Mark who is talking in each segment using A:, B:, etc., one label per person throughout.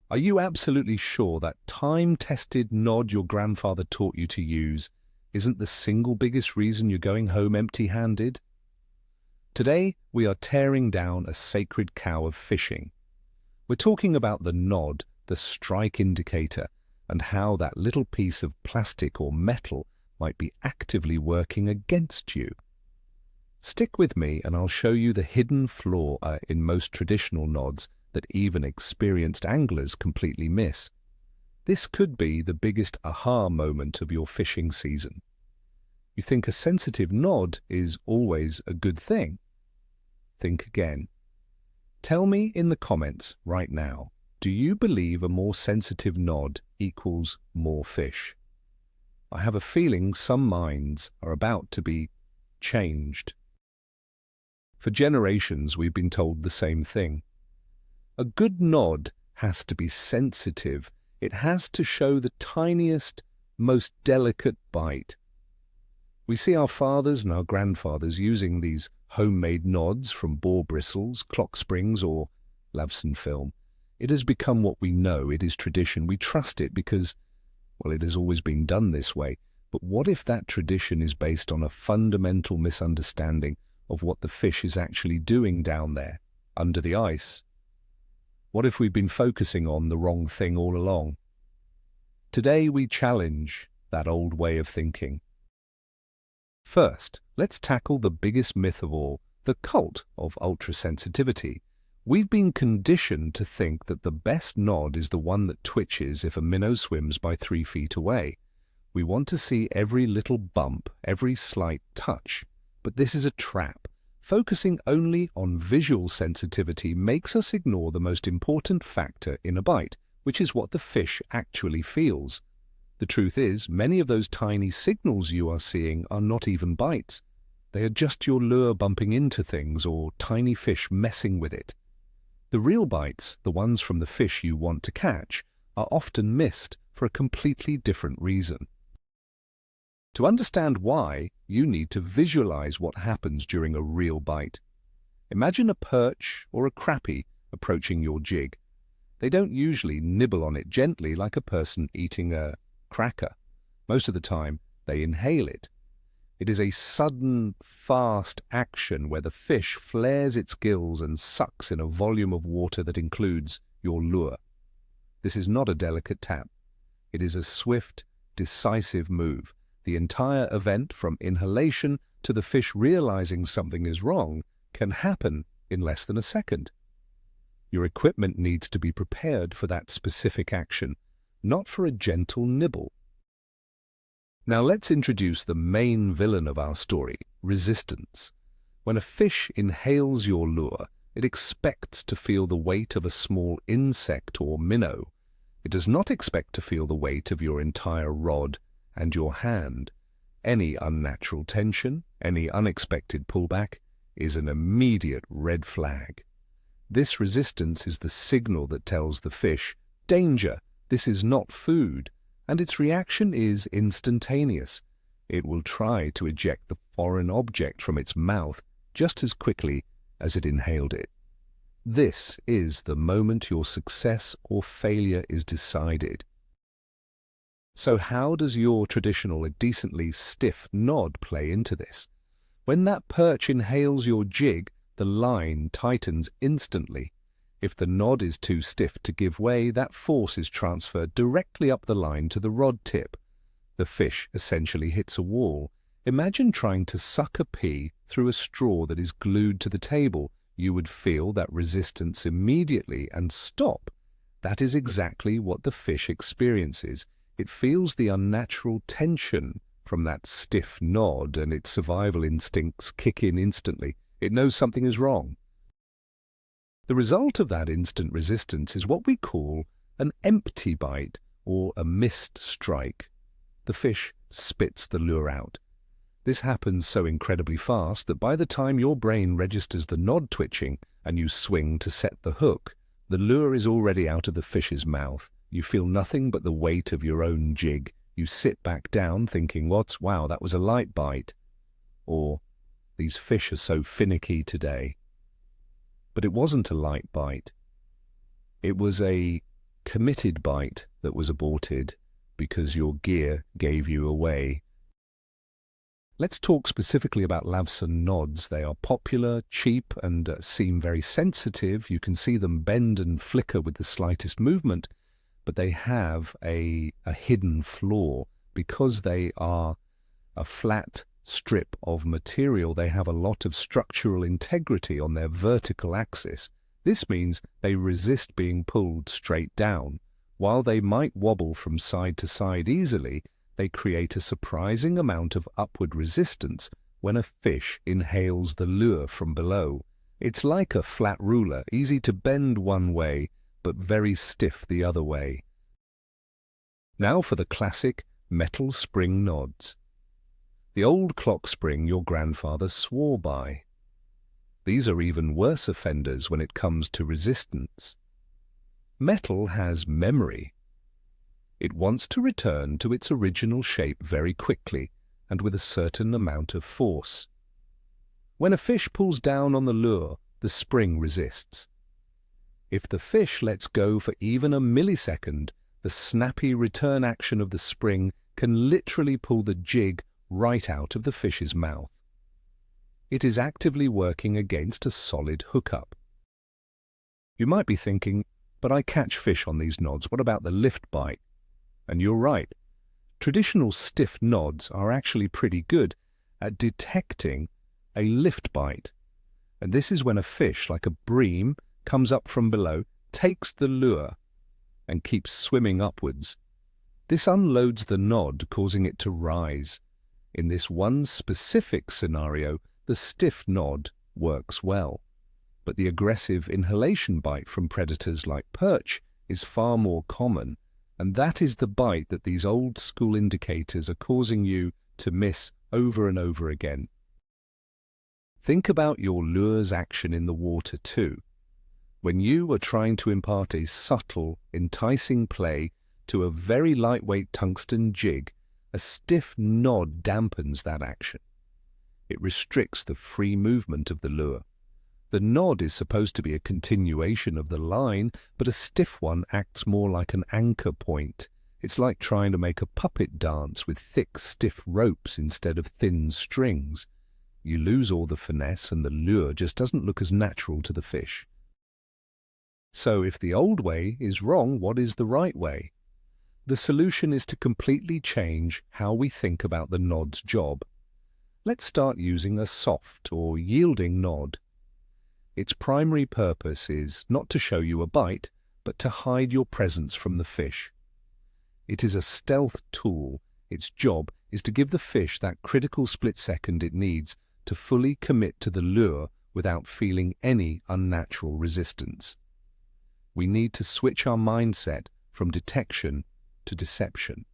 A: Are you absolutely sure that time-tested nod your grandfather taught you to use isn't the single biggest reason you're going home empty-handed? Today, we are tearing down a sacred cow of fishing. We're talking about the nod, the strike indicator, and how that little piece of plastic or metal might be actively working against you. Stick with me and I'll show you the hidden flaw in most traditional nods that even experienced anglers completely miss. This could be the biggest aha moment of your fishing season. You think a sensitive nod is always a good thing? Think again. Tell me in the comments right now, do you believe a more sensitive nod equals more fish? I have a feeling some minds are about to be changed. For generations, we've been told the same thing. A good nod has to be sensitive. It has to show the tiniest, most delicate bite. We see our fathers and our grandfathers using these homemade nods from boar bristles, clock springs, or lavsan film. It has become what we know. It is tradition. We trust it because, well, it has always been done this way. But what if that tradition is based on a fundamental misunderstanding of what the fish is actually doing down there, under the ice? What if we've been focusing on the wrong thing all along? Today we challenge that old way of thinking. First, let's tackle the biggest myth of all, the cult of ultrasensitivity. We've been conditioned to think that the best nod is the one that twitches if a minnow swims by 3 feet away. We want to see every little bump, every slight touch. But this is a trap. Focusing only on visual sensitivity makes us ignore the most important factor in a bite, which is what the fish actually feels. The truth is, many of those tiny signals you are seeing are not even bites. They are just your lure bumping into things or tiny fish messing with it. The real bites, the ones from the fish you want to catch, are often missed for a completely different reason. To understand why, you need to visualize what happens during a real bite. Imagine a perch or a crappie approaching your jig. They don't usually nibble on it gently like a person eating a cracker. Most of the time, they inhale it. It is a sudden, fast action where the fish flares its gills and sucks in a volume of water that includes your lure. This is not a delicate tap. It is a swift, decisive move. The entire event, from inhalation to the fish realizing something is wrong, can happen in less than a second. Your equipment needs to be prepared for that specific action, not for a gentle nibble. Now let's introduce the main villain of our story, resistance. When a fish inhales your lure, it expects to feel the weight of a small insect or minnow. It does not expect to feel the weight of your entire rod and your hand. Any unnatural tension, any unexpected pullback, is an immediate red flag. This resistance is the signal that tells the fish, danger, this is not food, and its reaction is instantaneous. It will try to eject the foreign object from its mouth just as quickly as it inhaled it. This is the moment your success or failure is decided. So how does your traditional, decently stiff nod play into this? When that perch inhales your jig, the line tightens instantly. If the nod is too stiff to give way, that force is transferred directly up the line to the rod tip. The fish essentially hits a wall. Imagine trying to suck a pea through a straw that is glued to the table. You would feel that resistance immediately and stop. That is exactly what the fish experiences. It feels the unnatural tension from that stiff nod, and its survival instincts kick in instantly. It knows something is wrong. The result of that instant resistance is what we call an empty bite or a missed strike. The fish spits the lure out. This happens so incredibly fast that by the time your brain registers the nod twitching and you swing to set the hook, the lure is already out of the fish's mouth. You feel nothing but the weight of your own jig. You sit back down thinking, wow, that was a light bite. Or, these fish are so finicky today. But it wasn't a light bite. It was a committed bite that was aborted because your gear gave you away. Let's talk specifically about lavsan nods. They are popular, cheap, and seem very sensitive. You can see them bend and flicker with the slightest movement, but they have a hidden flaw. Because they are a flat strip of material, they have a lot of structural integrity on their vertical axis. This means they resist being pulled straight down. While they might wobble from side to side easily, they create a surprising amount of upward resistance when a fish inhales the lure from below. It's like a flat ruler, easy to bend one way, but very stiff the other way. Now for the classic metal spring nods. The old clock spring your grandfather swore by. These are even worse offenders when it comes to resistance. Metal has memory. It wants to return to its original shape very quickly and with a certain amount of force. When a fish pulls down on the lure, the spring resists. If the fish lets go for even a millisecond, the snappy return action of the spring can literally pull the jig right out of the fish's mouth. It is actively working against a solid hookup. You might be thinking, but I catch fish on these nods, what about the lift bite? And you're right. Traditional stiff nods are actually pretty good at detecting a lift bite. And this is when a fish, like a bream, comes up from below, takes the lure, and keeps swimming upwards. This unloads the nod, causing it to rise. In this one specific scenario, the stiff nod works well. But the aggressive inhalation bite from predators like perch is far more common, and that is the bite that these old-school indicators are causing you to miss over and over again. Think about your lure's action in the water too. When you are trying to impart a subtle, enticing play to a very lightweight tungsten jig, a stiff nod dampens that action. It restricts the free movement of the lure. The nod is supposed to be a continuation of the line, but a stiff one acts more like an anchor point. It's like trying to make a puppet dance with thick, stiff ropes instead of thin strings. You lose all the finesse and the lure just doesn't look as natural to the fish. So if the old way is wrong, what is the right way? The solution is to completely change how we think about the nod's job. Let's start using a soft or yielding nod. Its primary purpose is not to show you a bite, but to hide your presence from the fish. It is a stealth tool. Its job is to give the fish that critical split second it needs to fully commit to the lure without feeling any unnatural resistance. We need to switch our mindset from detection to deception.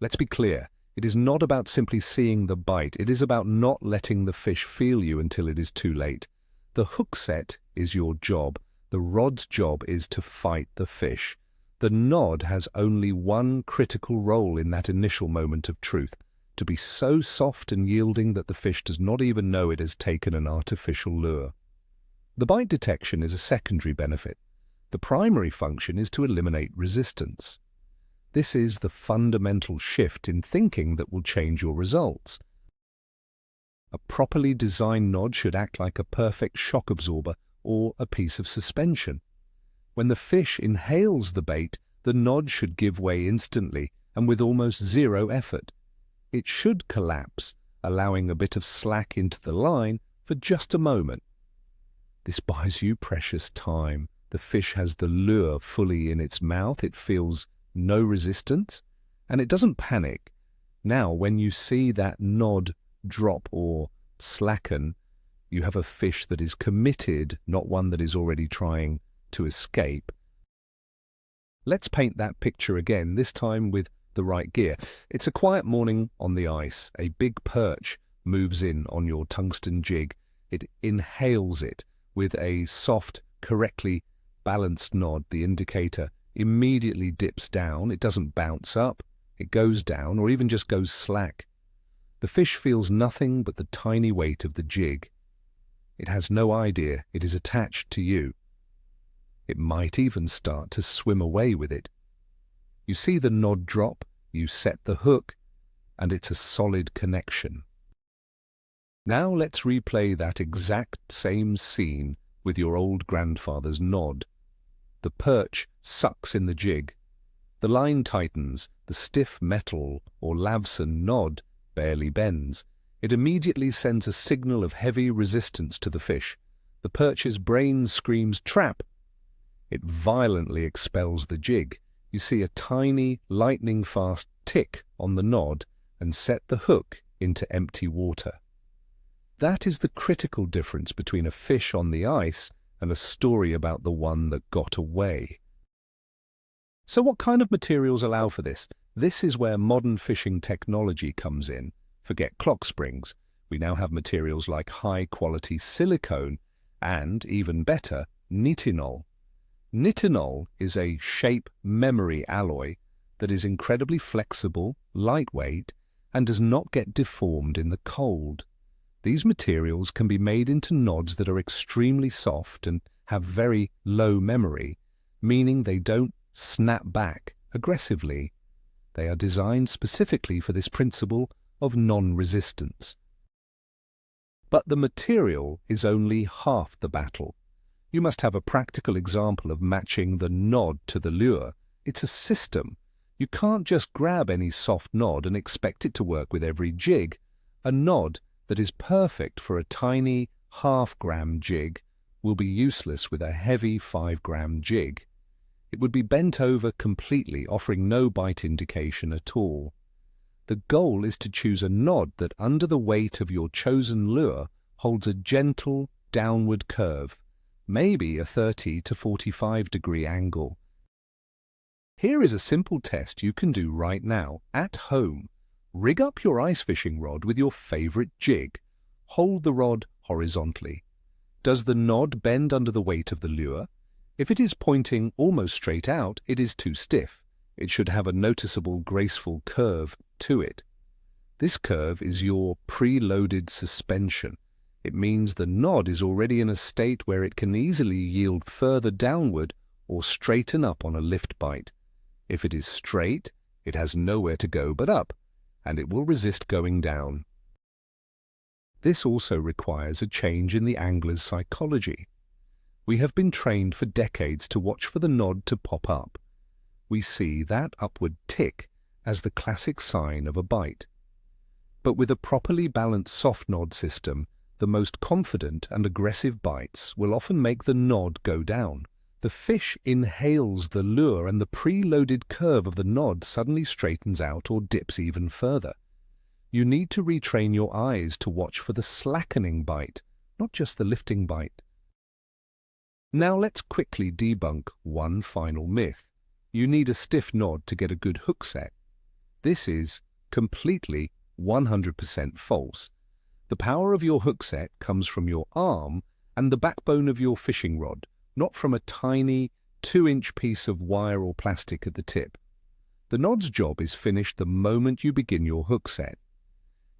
A: Let's be clear, it is not about simply seeing the bite, it is about not letting the fish feel you until it is too late. The hook set is your job, the rod's job is to fight the fish. The nod has only one critical role in that initial moment of truth, to be so soft and yielding that the fish does not even know it has taken an artificial lure. The bite detection is a secondary benefit. The primary function is to eliminate resistance. This is the fundamental shift in thinking that will change your results. A properly designed nod should act like a perfect shock absorber or a piece of suspension. When the fish inhales the bait, the nod should give way instantly and with almost zero effort. It should collapse, allowing a bit of slack into the line for just a moment. This buys you precious time. The fish has the lure fully in its mouth, it feels no resistance, and it doesn't panic. Now, when you see that nod drop or slacken, you have a fish that is committed, not one that is already trying to escape. Let's paint that picture again, this time with the right gear. It's a quiet morning on the ice. A big perch moves in on your tungsten jig. It inhales it with a soft, correctly balanced nod. The indicator immediately dips down. It doesn't bounce up. It goes down or even just goes slack. The fish feels nothing but the tiny weight of the jig. It has no idea it is attached to you. It might even start to swim away with it. You see the nod drop, you set the hook, and it's a solid connection. Now let's replay that exact same scene with your old grandfather's nod. The perch sucks in the jig. The line tightens, the stiff metal or lavsan nod barely bends. It immediately sends a signal of heavy resistance to the fish. The perch's brain screams, "Trap!" It violently expels the jig. You see a tiny, lightning-fast tick on the nod and set the hook into empty water. That is the critical difference between a fish on the ice and a story about the one that got away. So what kind of materials allow for this? This is where modern fishing technology comes in. Forget clock springs. We now have materials like high-quality silicone and, even better, nitinol. Nitinol is a shape memory alloy that is incredibly flexible, lightweight, and does not get deformed in the cold. These materials can be made into nods that are extremely soft and have very low memory, meaning they don't snap back aggressively. They are designed specifically for this principle of non-resistance. But the material is only half the battle. You must have a practical example of matching the nod to the lure. It's a system. You can't just grab any soft nod and expect it to work with every jig. A nod that is perfect for a tiny half-gram jig will be useless with a heavy 5-gram jig. It would be bent over completely, offering no bite indication at all. The goal is to choose a nod that, under the weight of your chosen lure, holds a gentle downward curve, maybe a 30 to 45 degree angle. Here is a simple test you can do right now, at home. Rig up your ice fishing rod with your favorite jig. Hold the rod horizontally. Does the nod bend under the weight of the lure? If it is pointing almost straight out, it is too stiff. It should have a noticeable, graceful curve to it. This curve is your preloaded suspension. It means the nod is already in a state where it can easily yield further downward or straighten up on a lift bite. If it is straight, it has nowhere to go but up, and it will resist going down. This also requires a change in the angler's psychology. We have been trained for decades to watch for the nod to pop up. We see that upward tick as the classic sign of a bite. But with a properly balanced soft nod system, the most confident and aggressive bites will often make the nod go down. The fish inhales the lure and the preloaded curve of the nod suddenly straightens out or dips even further. You need to retrain your eyes to watch for the slackening bite, not just the lifting bite. Now let's quickly debunk one final myth. You need a stiff nod to get a good hook set. This is completely 100% false. The power of your hook set comes from your arm and the backbone of your fishing rod, not from a tiny 2-inch piece of wire or plastic at the tip. The nod's job is finished the moment you begin your hook set.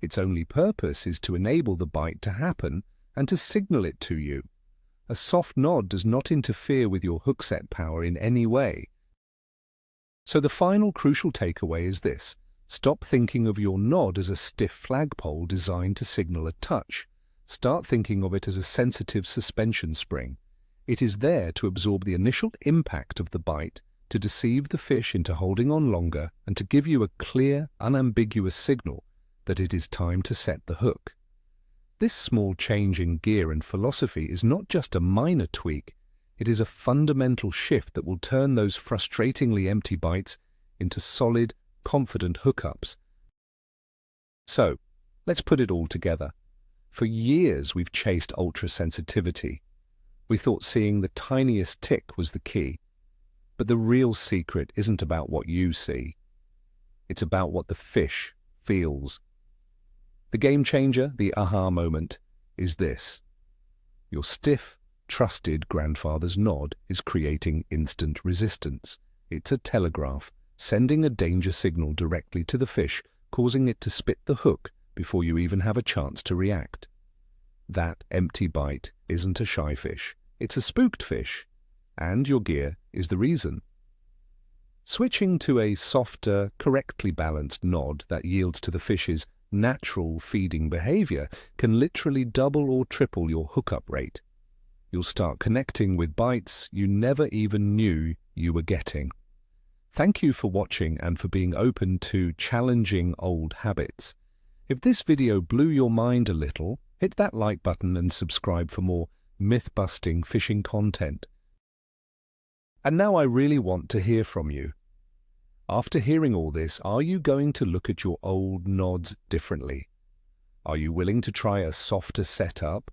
A: Its only purpose is to enable the bite to happen and to signal it to you. A soft nod does not interfere with your hook set power in any way. So the final crucial takeaway is this. Stop thinking of your nod as a stiff flagpole designed to signal a touch. Start thinking of it as a sensitive suspension spring. It is there to absorb the initial impact of the bite, to deceive the fish into holding on longer, and to give you a clear, unambiguous signal that it is time to set the hook. This small change in gear and philosophy is not just a minor tweak, it is a fundamental shift that will turn those frustratingly empty bites into solid, confident hookups. So, let's put it all together. For years we've chased ultra-sensitivity. We thought seeing the tiniest tick was the key. But the real secret isn't about what you see. It's about what the fish feels. The game changer, the aha moment, is this. Your stiff, trusted grandfather's nod is creating instant resistance. It's a telegraph, sending a danger signal directly to the fish, causing it to spit the hook before you even have a chance to react. That empty bite isn't a shy fish. It's a spooked fish. and your gear is the reason. Switching to a softer, correctly balanced nod that yields to the fish's natural feeding behavior can literally double or triple your hookup rate. You'll start connecting with bites you never even knew you were getting. Thank you for watching and for being open to challenging old habits. If this video blew your mind a little, hit that like button and subscribe for more myth-busting fishing content. And now I really want to hear from you. After hearing all this, are you going to look at your old nods differently? Are you willing to try a softer setup,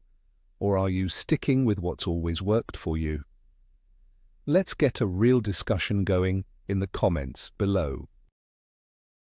A: or are you sticking with what's always worked for you? Let's get a real discussion going in the comments below.